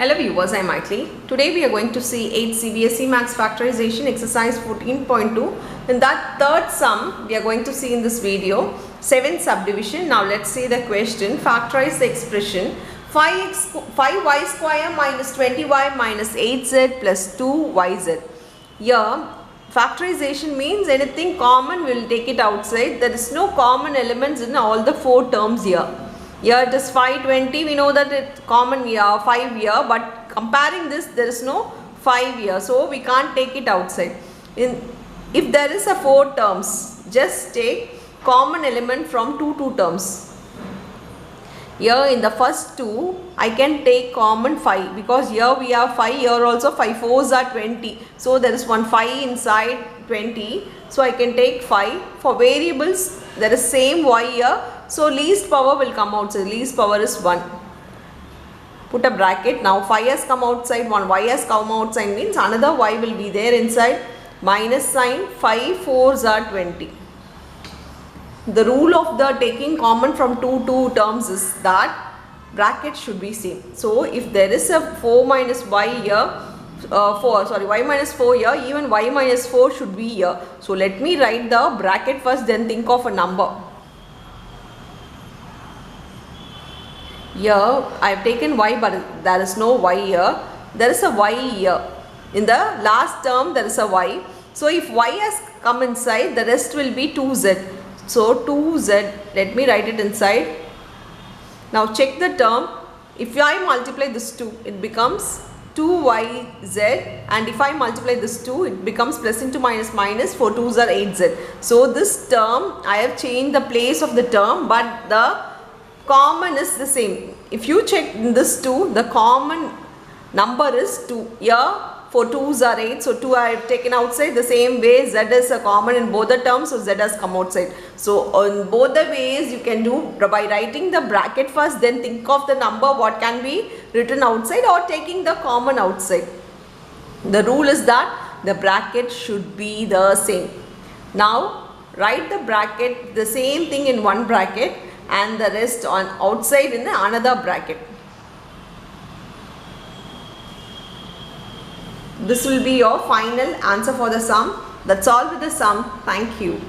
Hello viewers, I am Maitli. Today we are going to see 8th CBSE Maths Factorization exercise 14.2. In that third sum, we are going to see in this video 7th subdivision. Now let's see the question. Factorize the expression 5y square minus 20y minus 8z plus 2yz. Here factorization means anything common we will take it outside. There is no common elements in all the four terms here. Here it is 520, we know that it's common here, 5 here, but comparing this there is no 5 here, so we can't take it outside. If there is a 4 terms, just take common element from two terms. Here in the first 2, I can take common 5 because here we have 5, here also 5 4s are 20. So there is one 5 inside 20, so I can take 5. For variables, there is same y here. So least power will come outside, least power is 1. Put a bracket, now 5 has come outside, 1 y has come outside means another y will be there inside, minus sign, 5 4s are 20. The rule of the taking common from two terms is that bracket should be same. So if there is a 4 minus y here, y minus 4 here, even y minus 4 should be here. So let me write the bracket first, then think of a number. Here I have taken y, but there is no y here. There is a y here. In the last term there is a y. So if y has come inside, the rest will be 2z. So 2z, let me write it inside. Now check the term. If I multiply this 2, it becomes 2yz, and if I multiply this 2, it becomes plus into minus minus, 4 2s are 8z. So this term, I have changed the place of the term, but the common is the same. If you check this 2, the common number is 2. Here 4 2s are 8, so 2 I have taken outside. The same way z is a common in both the terms, so z has come outside. So on both the ways you can do by writing the bracket first, then think of the number what can be written outside, or taking the common outside. The rule is that the bracket should be the same. Now write the bracket, the same thing in one bracket, and the rest on outside in another bracket. This will be your final answer for the sum. That's all with the sum. Thank you.